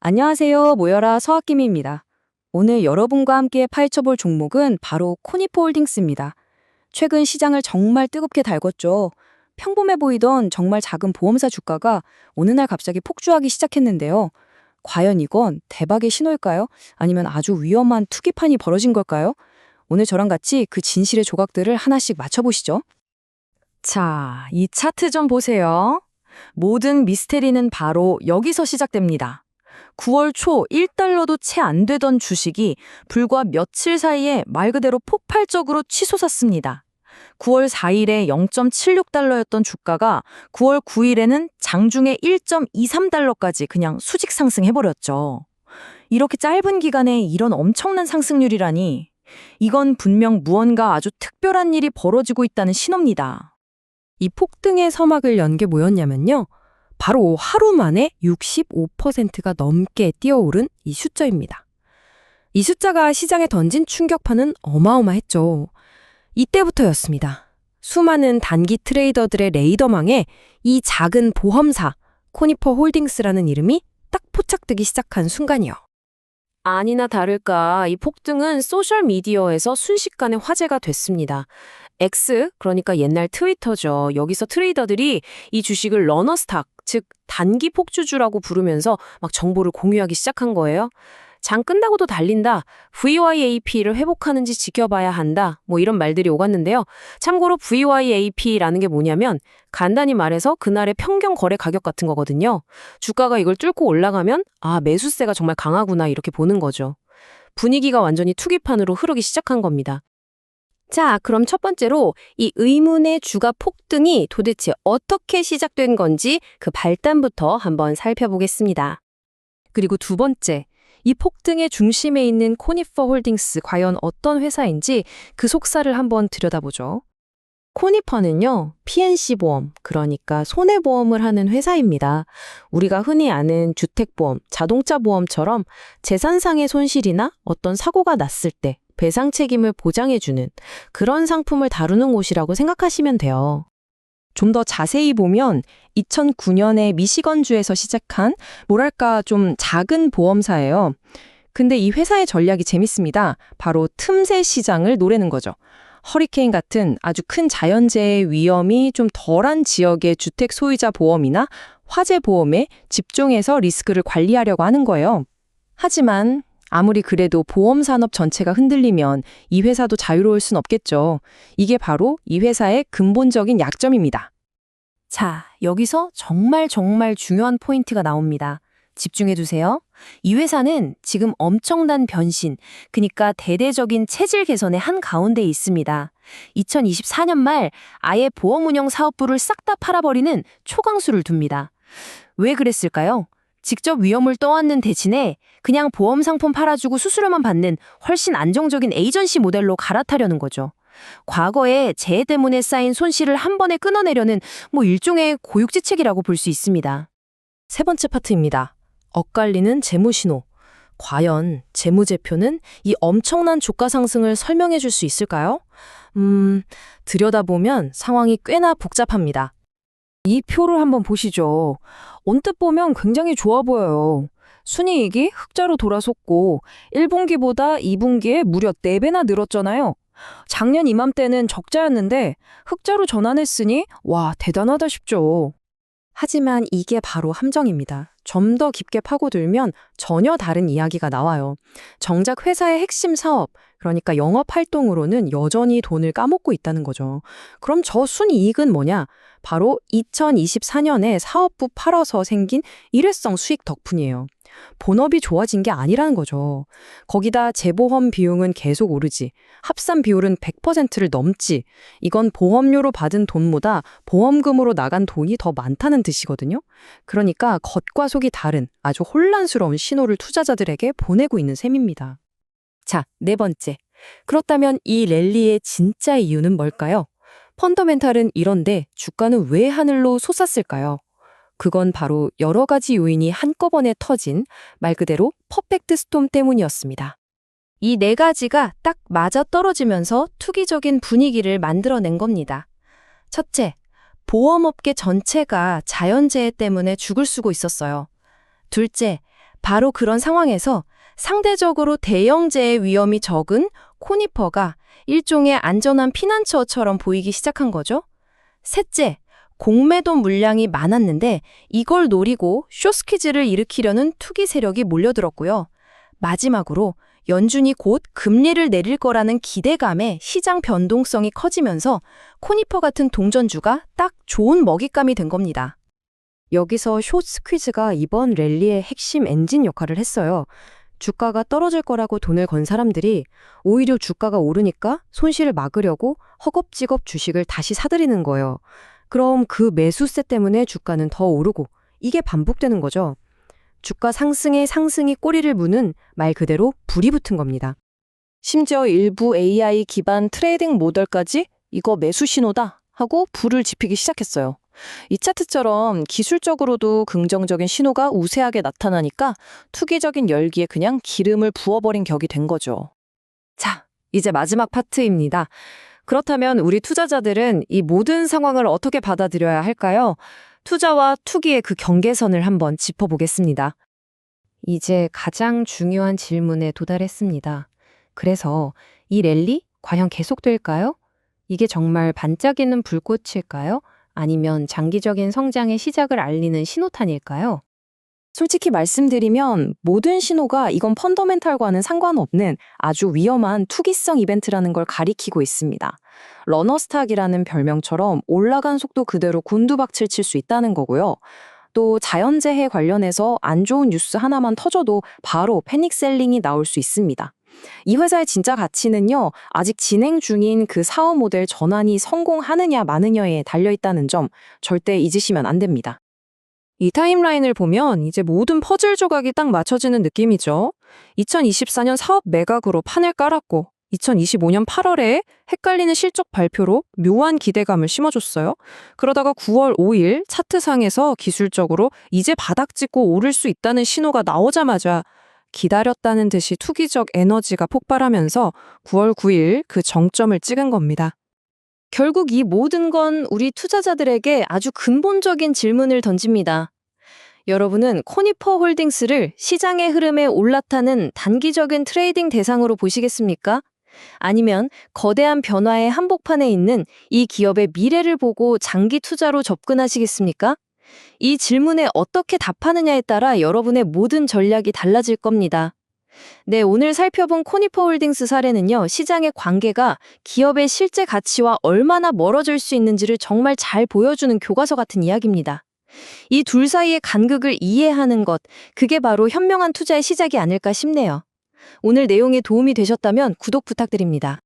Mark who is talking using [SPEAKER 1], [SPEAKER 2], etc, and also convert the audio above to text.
[SPEAKER 1] 안녕하세요. 모여라 서학김입니다. 오늘 여러분과 함께 파헤쳐볼 종목은 바로 코니포 홀딩스입니다. 최근 시장을 정말 뜨겁게 달궜죠. 평범해 보이던 정말 작은 보험사 주가가 어느 날 갑자기 폭주하기 시작했는데요. 과연 이건 대박의 신호일까요? 아니면 아주 위험한 투기판이 벌어진 걸까요? 오늘 저랑 같이 그 진실의 조각들을 하나씩 맞춰보시죠.
[SPEAKER 2] 자, 이 차트 좀 보세요. 모든 미스테리는 바로 여기서 시작됩니다. 9월 초 1달러도 채 안 되던 주식이 불과 며칠 사이에 말 그대로 폭발적으로 치솟았습니다. 9월 4일에 0.76달러였던 주가가 9월 9일에는 장중에 1.23달러까지 그냥 수직 상승해버렸죠. 이렇게 짧은 기간에 이런 엄청난 상승률이라니, 이건 분명 무언가 아주 특별한 일이 벌어지고 있다는 신호입니다.
[SPEAKER 3] 이 폭등의 서막을 연 게 뭐였냐면요. 바로 하루 만에 65%가 넘게 뛰어오른 이 숫자입니다. 이 숫자가 시장에 던진 충격파는 어마어마했죠. 이때부터였습니다. 수많은 단기 트레이더들의 레이더망에 이 작은 보험사 코니퍼 홀딩스라는 이름이 딱 포착되기 시작한 순간이요.
[SPEAKER 2] 아니나 다를까 이 폭등은 소셜미디어에서 순식간에 화제가 됐습니다. X, 그러니까 옛날 트위터죠. 여기서 트레이더들이 이 주식을 러너스탁, 즉 단기 폭주주라고 부르면서 막 정보를 공유하기 시작한 거예요. 장 끝나고도 달린다, VYAP를 회복하는지 지켜봐야 한다, 뭐 이런 말들이 오갔는데요. 참고로 VYAP라는 게 뭐냐면 간단히 말해서 그날의 평균 거래 가격 같은 거거든요. 주가가 이걸 뚫고 올라가면 매수세가 정말 강하구나 이렇게 보는 거죠. 분위기가 완전히 투기판으로 흐르기 시작한 겁니다.
[SPEAKER 1] 자, 그럼 첫 번째로 이 의문의 주가 폭등이 도대체 어떻게 시작된 건지 그 발단부터 한번 살펴보겠습니다.
[SPEAKER 3] 그리고 두 번째, 이 폭등의 중심에 있는 코니퍼 홀딩스 과연 어떤 회사인지 그 속사를 한번 들여다보죠.
[SPEAKER 2] 코니퍼는요, PNC 보험, 그러니까 손해보험을 하는 회사입니다. 우리가 흔히 아는 주택보험, 자동차 보험처럼 재산상의 손실이나 어떤 사고가 났을 때 배상 책임을 보장해주는 그런 상품을 다루는 곳이라고 생각하시면 돼요.
[SPEAKER 3] 좀 더 자세히 보면 2009년에 미시건주에서 시작한 뭐랄까 좀 작은 보험사예요. 근데 이 회사의 전략이 재밌습니다. 바로 틈새 시장을 노리는 거죠. 허리케인 같은 아주 큰 자연재해 위험이 좀 덜한 지역의 주택 소유자 보험이나 화재 보험에 집중해서 리스크를 관리하려고 하는 거예요. 하지만 아무리 그래도 보험 산업 전체가 흔들리면 이 회사도 자유로울 순 없겠죠. 이게 바로 이 회사의 근본적인 약점입니다.
[SPEAKER 1] 자, 여기서 정말 중요한 포인트가 나옵니다. 집중해두세요. 이 회사는 지금 엄청난 변신, 그러니까 대대적인 체질 개선의 한가운데에 있습니다. 2024년 말 아예 보험 운영 사업부를 싹 다 팔아버리는 초강수를 둡니다. 왜 그랬을까요? 직접 위험을 떠안는 대신에 그냥 보험 상품 팔아주고 수수료만 받는 훨씬 안정적인 에이전시 모델로 갈아타려는 거죠. 과거에 재해 때문에 쌓인 손실을 한 번에 끊어내려는 일종의 고육지책이라고 볼 수 있습니다.
[SPEAKER 3] 세 번째 파트입니다. 엇갈리는 재무신호. 과연 재무제표는 이 엄청난 주가 상승을 설명해 줄 수 있을까요? 들여다보면 상황이 꽤나 복잡합니다. 이 표를 한번 보시죠. 언뜻 보면 굉장히 좋아 보여요. 순이익이 흑자로 돌아섰고 1분기보다 2분기에 무려 4배나 늘었잖아요. 작년 이맘때는 적자였는데 흑자로 전환했으니 와, 대단하다 싶죠. 하지만 이게 바로 함정입니다. 좀 더 깊게 파고들면 전혀 다른 이야기가 나와요. 정작 회사의 핵심 사업, 그러니까 영업 활동으로는 여전히 돈을 까먹고 있다는 거죠. 그럼 저 순이익은 뭐냐? 바로 2024년에 사업부 팔아서 생긴 일회성 수익 덕분이에요. 본업이 좋아진 게 아니라는 거죠. 거기다 재보험 비용은 계속 오르지, 합산 비율은 100%를 넘지, 이건 보험료로 받은 돈보다 보험금으로 나간 돈이 더 많다는 뜻이거든요. 그러니까 겉과 속이 다른 아주 혼란스러운 신호를 투자자들에게 보내고 있는 셈입니다. 자, 네 번째. 그렇다면 이 랠리의 진짜 이유는 뭘까요? 펀더멘탈은 이런데 주가는 왜 하늘로 솟았을까요? 그건 바로 여러 가지 요인이 한꺼번에 터진 말 그대로 퍼펙트 스톰 때문이었습니다. 이 네 가지가 딱 맞아떨어지면서 투기적인 분위기를 만들어낸 겁니다. 첫째, 보험업계 전체가 자연재해 때문에 죽을 쓰고 있었어요. 둘째, 바로 그런 상황에서 상대적으로 대형재해 위험이 적은 코니퍼가 일종의 안전한 피난처처럼 보이기 시작한 거죠. 셋째, 공매도 물량이 많았는데 이걸 노리고 숏스퀴즈를 일으키려는 투기 세력이 몰려들었고요. 마지막으로 연준이 곧 금리를 내릴 거라는 기대감에 시장 변동성이 커지면서 코니퍼 같은 동전주가 딱 좋은 먹잇감이 된 겁니다.
[SPEAKER 2] 여기서 숏스퀴즈가 이번 랠리의 핵심 엔진 역할을 했어요. 주가가 떨어질 거라고 돈을 건 사람들이 오히려 주가가 오르니까 손실을 막으려고 허겁지겁 주식을 다시 사들이는 거예요. 그럼 그 매수세 때문에 주가는 더 오르고 이게 반복되는 거죠. 주가 상승에 상승이 꼬리를 무는 말 그대로 불이 붙은 겁니다.
[SPEAKER 4] 심지어 일부 AI 기반 트레이딩 모델까지 이거 매수 신호다 하고 불을 지피기 시작했어요. 이 차트처럼 기술적으로도 긍정적인 신호가 우세하게 나타나니까 투기적인 열기에 그냥 기름을 부어버린 격이 된 거죠.
[SPEAKER 2] 자, 이제 마지막 파트입니다. 그렇다면 우리 투자자들은 이 모든 상황을 어떻게 받아들여야 할까요? 투자와 투기의 그 경계선을 한번 짚어보겠습니다. 이제 가장 중요한 질문에 도달했습니다. 그래서 이 랠리 과연 계속될까요? 이게 정말 반짝이는 불꽃일까요? 아니면 장기적인 성장의 시작을 알리는 신호탄일까요?
[SPEAKER 4] 솔직히 말씀드리면 모든 신호가 이건 펀더멘탈과는 상관없는 아주 위험한 투기성 이벤트라는 걸 가리키고 있습니다. 러너스탁이라는 별명처럼 올라간 속도 그대로 곤두박질 칠 수 있다는 거고요. 또 자연재해 관련해서 안 좋은 뉴스 하나만 터져도 바로 패닉셀링이 나올 수 있습니다. 이 회사의 진짜 가치는요, 아직 진행 중인 그 사업 모델 전환이 성공하느냐 마느냐에 달려있다는 점 절대 잊으시면 안 됩니다.
[SPEAKER 2] 이 타임라인을 보면 이제 모든 퍼즐 조각이 딱 맞춰지는 느낌이죠. 2024년 사업 매각으로 판을 깔았고 2025년 8월에 헷갈리는 실적 발표로 묘한 기대감을 심어줬어요. 그러다가 9월 5일 차트상에서 기술적으로 이제 바닥 찍고 오를 수 있다는 신호가 나오자마자 기다렸다는 듯이 투기적 에너지가 폭발하면서 9월 9일 그 정점을 찍은 겁니다.
[SPEAKER 1] 결국 이 모든 건 우리 투자자들에게 아주 근본적인 질문을 던집니다. 여러분은 코니퍼 홀딩스를 시장의 흐름에 올라타는 단기적인 트레이딩 대상으로 보시겠습니까? 아니면 거대한 변화의 한복판에 있는 이 기업의 미래를 보고 장기 투자로 접근하시겠습니까? 이 질문에 어떻게 답하느냐에 따라 여러분의 모든 전략이 달라질 겁니다. 네, 오늘 살펴본 코니퍼 홀딩스 사례는요, 시장의 관계가 기업의 실제 가치와 얼마나 멀어질 수 있는지를 정말 잘 보여주는 교과서 같은 이야기입니다. 이 둘 사이의 간극을 이해하는 것, 그게 바로 현명한 투자의 시작이 아닐까 싶네요. 오늘 내용에 도움이 되셨다면 구독 부탁드립니다.